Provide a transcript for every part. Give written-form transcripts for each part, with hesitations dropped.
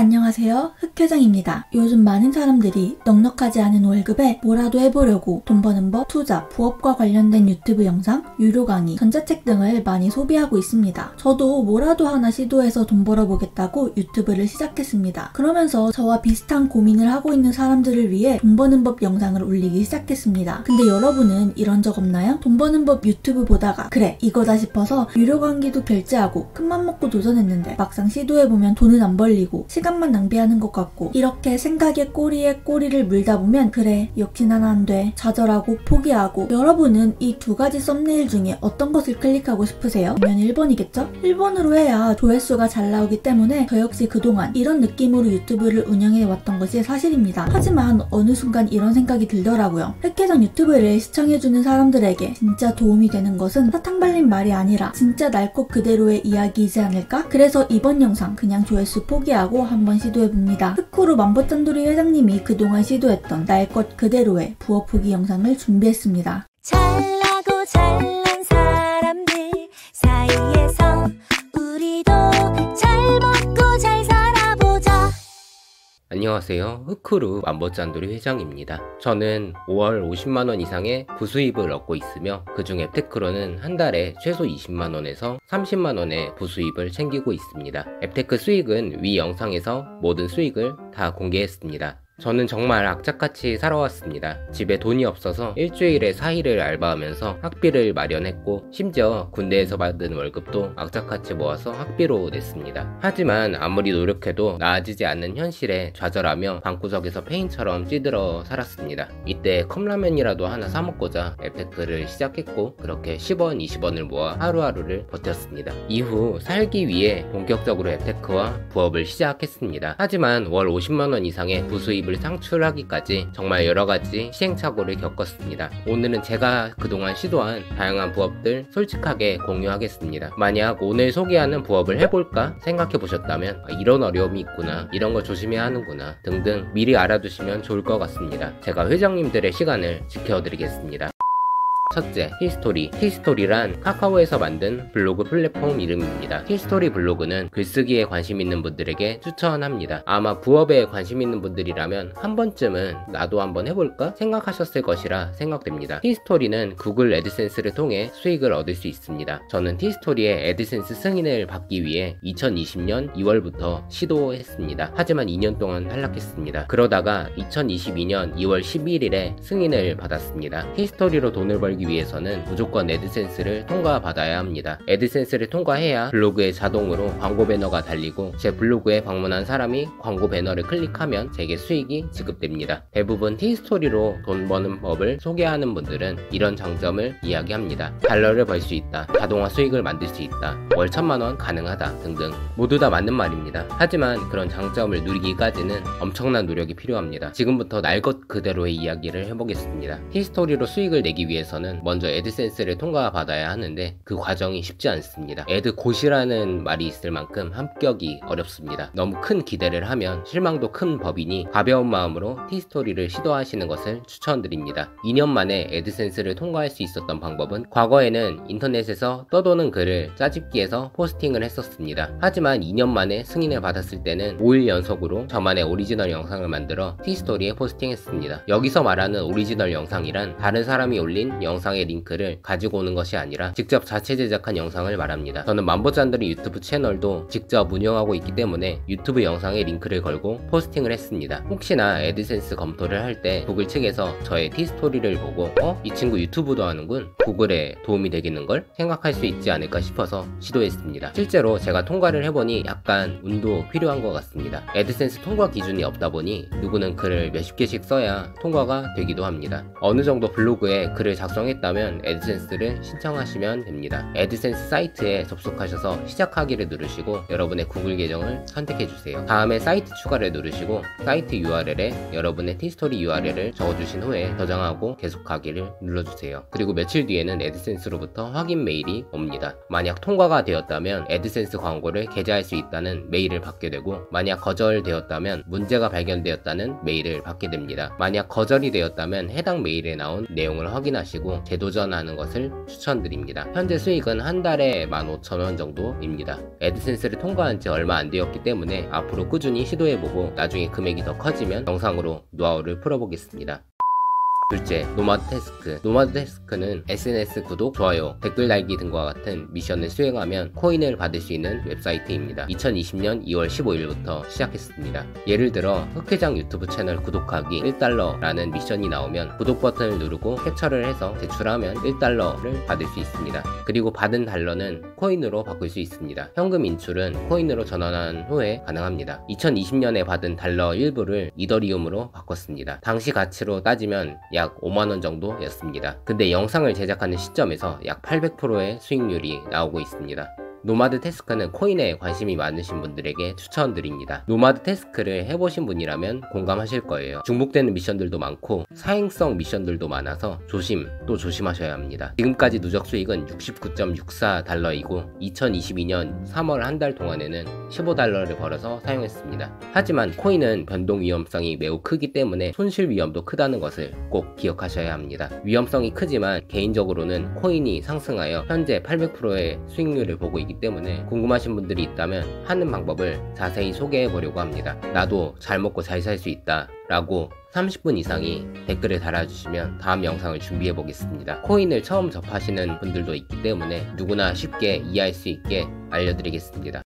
안녕하세요. 흑회장입니다. 요즘 많은 사람들이 넉넉하지 않은 월급에 뭐라도 해보려고 돈 버는 법, 투자, 부업과 관련된 유튜브 영상, 유료 강의, 전자책 등을 많이 소비하고 있습니다. 저도 뭐라도 하나 시도해서 돈 벌어보겠다고 유튜브를 시작했습니다. 그러면서 저와 비슷한 고민을 하고 있는 사람들을 위해 돈 버는 법 영상을 올리기 시작했습니다. 근데 여러분은 이런 적 없나요? 돈 버는 법 유튜브 보다가 그래 이거다 싶어서 유료 강의도 결제하고 큰맘 먹고 도전했는데 막상 시도해보면 돈은 안 벌리고 시간만 낭비하는 것 같고 이렇게 생각의 꼬리에 꼬리를 물다 보면 그래 역시 난 안 돼 좌절하고 포기하고. 여러분은 이 두 가지 썸네일 중에 어떤 것을 클릭하고 싶으세요? 아니면 1번이겠죠? 1번으로 해야 조회수가 잘 나오기 때문에 저 역시 그동안 이런 느낌으로 유튜브를 운영해왔던 것이 사실입니다. 하지만 어느 순간 이런 생각이 들더라고요. 흑회장 유튜브를 시청해주는 사람들에게 진짜 도움이 되는 것은 사탕 발린 말이 아니라 진짜 날 것 그대로의 이야기이지 않을까? 그래서 이번 영상 그냥 조회수 포기하고 한번 시도해봅니다. 흑후루 만보짠돌이 회장님이 그동안 시도했던 날 것 그대로의 부업 후기 영상을 준비했습니다. 잘나고 잘난 사람들 사이에서 우리도 잘 먹고 잘 살아보자. 안녕하세요. 흑후루 만보짠돌이 회장입니다. 저는 5월 50만원 이상의 부수입을 얻고 있으며 그중 앱테크로는 한 달에 최소 20만원에서 30만원의 부수입을 챙기고 있습니다. 앱테크 수익은 위 영상에서 모든 수익을 다 공개했습니다. 저는 정말 악착같이 살아왔습니다. 집에 돈이 없어서 일주일에 4일을 알바하면서 학비를 마련했고 심지어 군대에서 받은 월급도 악착같이 모아서 학비로 냈습니다. 하지만 아무리 노력해도 나아지지 않는 현실에 좌절하며 방구석에서 페인처럼 찌들어 살았습니다. 이때 컵라면이라도 하나 사먹고자 앱테크를 시작했고 그렇게 10원, 20원을 모아 하루하루를 버텼습니다. 이후 살기 위해 본격적으로 앱테크와 부업을 시작했습니다. 하지만 월 50만원 이상의 부수입 을 창출하기까지 정말 여러가지 시행착오를 겪었습니다. 오늘은 제가 그동안 시도한 다양한 부업들 솔직하게 공유하겠습니다. 만약 오늘 소개하는 부업을 해볼까 생각해보셨다면 이런 어려움이 있구나, 이런 거 조심해야 하는구나 등등 미리 알아두시면 좋을 것 같습니다. 제가 회장님들의 시간을 지켜드리겠습니다. 첫째, 티스토리. 티스토리란 카카오에서 만든 블로그 플랫폼 이름입니다. 티스토리 블로그는 글쓰기에 관심 있는 분들에게 추천합니다. 아마 부업에 관심 있는 분들이라면 한 번쯤은 나도 한번 해볼까 생각하셨을 것이라 생각됩니다. 티스토리는 구글 애드센스를 통해 수익을 얻을 수 있습니다. 저는 티스토리의 애드센스 승인을 받기 위해 2020년 2월부터 시도했습니다. 하지만 2년 동안 탈락했습니다. 그러다가 2022년 2월 11일에 승인을 받았습니다. 티스토리로 돈을 벌기 위해서는 무조건 애드센스를 통과받아야 합니다. 애드센스를 통과해야 블로그에 자동으로 광고 배너가 달리고 제 블로그에 방문한 사람이 광고 배너를 클릭하면 제게 수익이 지급됩니다. 대부분 티스토리로 돈 버는 법을 소개하는 분들은 이런 장점을 이야기합니다. 달러를 벌 수 있다, 자동화 수익을 만들 수 있다, 월 1000만원 가능하다 등등 모두 다 맞는 말입니다. 하지만 그런 장점을 누리기까지는 엄청난 노력이 필요합니다. 지금부터 날 것 그대로의 이야기를 해보겠습니다. 티스토리로 수익을 내기 위해서는 먼저 애드센스를 통과받아야 하는데 그 과정이 쉽지 않습니다. 애드고시라는 말이 있을 만큼 합격이 어렵습니다. 너무 큰 기대를 하면 실망도 큰 법이니 가벼운 마음으로 티스토리를 시도하시는 것을 추천드립니다. 2년 만에 애드센스를 통과할 수 있었던 방법은 과거에는 인터넷에서 떠도는 글을 짜집기해서 포스팅을 했었습니다. 하지만 2년 만에 승인을 받았을 때는 5일 연속으로 저만의 오리지널 영상을 만들어 티스토리에 포스팅했습니다. 여기서 말하는 오리지널 영상이란 다른 사람이 올린 영상의 링크를 가지고 오는 것이 아니라 직접 자체 제작한 영상을 말합니다. 저는 만보짠돌이 유튜브 채널도 직접 운영하고 있기 때문에 유튜브 영상에 링크를 걸고 포스팅을 했습니다. 혹시나 애드센스 검토를 할 때 구글 측에서 저의 티스토리를 보고 이 친구 유튜브도 하는군, 구글에 도움이 되겠는걸 생각할 수 있지 않을까 싶어서 시도했습니다. 실제로 제가 통과를 해보니 약간 운도 필요한 것 같습니다. 애드센스 통과 기준이 없다 보니 누구는 글을 몇십 개씩 써야 통과가 되기도 합니다. 어느 정도 블로그에 글을 작성했다면 애드센스를 신청하시면 됩니다. 애드센스 사이트에 접속하셔서 시작하기를 누르시고 여러분의 구글 계정을 선택해주세요. 다음에 사이트 추가를 누르시고 사이트 URL에 여러분의 티스토리 URL을 적어주신 후에 저장하고 계속하기를 눌러주세요. 그리고 며칠 뒤에는 애드센스로부터 확인 메일이 옵니다. 만약 통과가 되었다면 애드센스 광고를 게재할 수 있다는 메일을 받게 되고 만약 거절되었다면 문제가 발견되었다는 메일을 받게 됩니다. 만약 거절이 되었다면 해당 메일에 나온 내용을 확인하시고 목표로 재도전하는 것을 추천드립니다. 현재 수익은 한 달에 15,000원 정도입니다. 애드센스를 통과한 지 얼마 안 되었기 때문에 앞으로 꾸준히 시도해보고 나중에 금액이 더 커지면 영상으로 노하우를 풀어보겠습니다. 둘째, 노마드 태스크. 노마드 태스크는 SNS 구독, 좋아요, 댓글 달기 등과 같은 미션을 수행하면 코인을 받을 수 있는 웹사이트입니다. 2020년 2월 15일부터 시작했습니다. 예를 들어 흑회장 유튜브 채널 구독하기 1달러라는 미션이 나오면 구독 버튼을 누르고 캡처를 해서 제출하면 1달러를 받을 수 있습니다. 그리고 받은 달러는 코인으로 바꿀 수 있습니다. 현금 인출은 코인으로 전환한 후에 가능합니다. 2020년에 받은 달러 일부를 이더리움으로 바꿨습니다. 당시 가치로 따지면 약 5만원 정도였습니다. 근데 영상을 제작하는 시점에서 약 800%의 수익률이 나오고 있습니다. 노마드 태스크는 코인에 관심이 많으신 분들에게 추천드립니다. 노마드 태스크를 해보신 분이라면 공감하실 거예요. 중복되는 미션들도 많고 사행성 미션들도 많아서 또 조심하셔야 합니다. 지금까지 누적 수익은 69.64달러이고 2022년 3월 한 달 동안에는 15달러를 벌어서 사용했습니다. 하지만 코인은 변동 위험성이 매우 크기 때문에 손실 위험도 크다는 것을 꼭 기억하셔야 합니다. 위험성이 크지만 개인적으로는 코인이 상승하여 현재 800%의 수익률을 보고 있기 때문에 궁금하신 분들이 있다면 하는 방법을 자세히 소개해 보려고 합니다. 나도 잘 먹고 잘 살 수 있다 라고 30분 이상이 댓글을 달아주시면 다음 영상을 준비해 보겠습니다. 코인을 처음 접하시는 분들도 있기 때문에 누구나 쉽게 이해할 수 있게 알려드리겠습니다.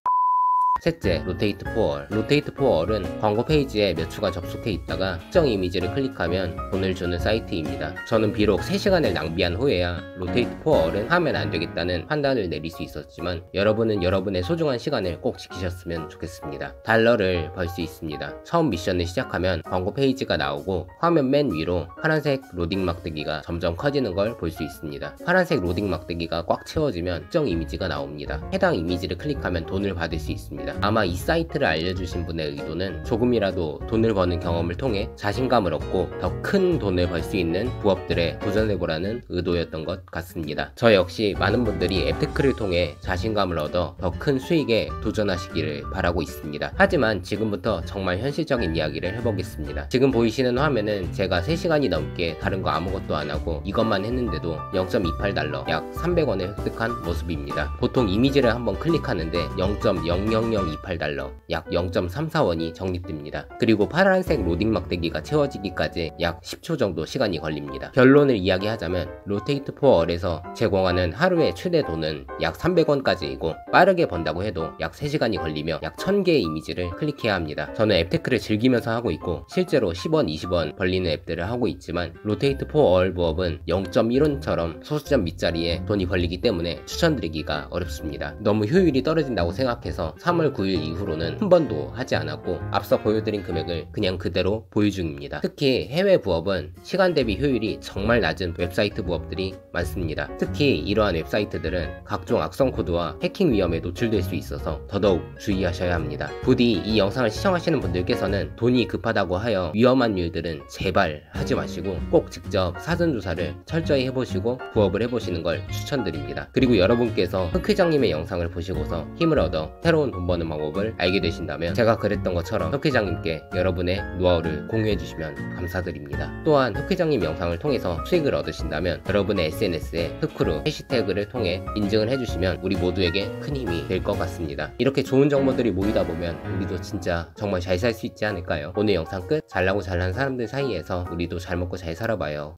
셋째, 로테이트 포얼. 로테이트 포얼은 광고 페이지에 몇 초간 접속해 있다가 특정 이미지를 클릭하면 돈을 주는 사이트입니다. 저는 비록 3시간을 낭비한 후에야 로테이트 포얼은 하면 안 되겠다는 판단을 내릴 수 있었지만 여러분은 여러분의 소중한 시간을 꼭 지키셨으면 좋겠습니다. 달러를 벌 수 있습니다. 처음 미션을 시작하면 광고 페이지가 나오고 화면 맨 위로 파란색 로딩 막대기가 점점 커지는 걸 볼 수 있습니다. 파란색 로딩 막대기가 꽉 채워지면 특정 이미지가 나옵니다. 해당 이미지를 클릭하면 돈을 받을 수 있습니다. 아마 이 사이트를 알려주신 분의 의도는 조금이라도 돈을 버는 경험을 통해 자신감을 얻고 더 큰 돈을 벌 수 있는 부업들에 도전해보라는 의도였던 것 같습니다. 저 역시 많은 분들이 앱테크를 통해 자신감을 얻어 더 큰 수익에 도전하시기를 바라고 있습니다. 하지만 지금부터 정말 현실적인 이야기를 해보겠습니다. 지금 보이시는 화면은 제가 3시간이 넘게 다른 거 아무것도 안 하고 이것만 했는데도 0.28달러, 약 300원을 획득한 모습입니다. 보통 이미지를 한번 클릭하는데 0.00028달러, 약 0.34원이 적립됩니다. 그리고 파란색 로딩 막대기가 채워지기까지 약 10초 정도 시간이 걸립니다. 결론을 이야기하자면 로테이트 포얼에서 제공하는 하루의 최대 돈은 약 300원까지이고 빠르게 번다고 해도 약 3시간이 걸리며 약 1000개의 이미지를 클릭해야 합니다. 저는 앱테크를 즐기면서 하고 있고 실제로 10원, 20원 벌리는 앱들을 하고 있지만 로테이트 포얼 부업은 0.1원처럼 소수점 밑자리에 돈이 벌리기 때문에 추천드리기가 어렵습니다. 너무 효율이 떨어진다고 생각해서 3월 9일 이후로는 한 번도 하지 않았고 앞서 보여드린 금액을 그냥 그대로 보유 중입니다. 특히 해외 부업은 시간 대비 효율이 정말 낮은 웹사이트 부업들이 많습니다. 특히 이러한 웹사이트들은 각종 악성 코드와 해킹 위험에 노출될 수 있어서 더더욱 주의하셔야 합니다. 부디 이 영상을 시청하시는 분들께서는 돈이 급하다고 하여 위험한 일들은 제발 하지 마시고 꼭 직접 사전조사를 철저히 해보시고 부업을 해보시는 걸 추천드립니다. 그리고 여러분께서 흑 회장님의 영상을 보시고서 힘을 얻어 새로운 돈 버는 방법을 알게 되신다면 제가 그랬던 것처럼 흑 회장님께 여러분의 노하우를 공유해 주시면 감사드립니다. 또한 흑 회장님 영상을 통해서 수익을 얻으신다면 여러분의 SNS에 흑크루 해시태그를 통해 인증을 해주시면 우리 모두에게 큰 힘이 될 것 같습니다. 이렇게 좋은 정보들이 모이다 보면 우리도 진짜 정말 잘 살 수 있지 않을까요? 오늘 영상 끝. 잘나고 잘난 사람들 사이에서 우리도 잘 먹고 잘 살아봐요.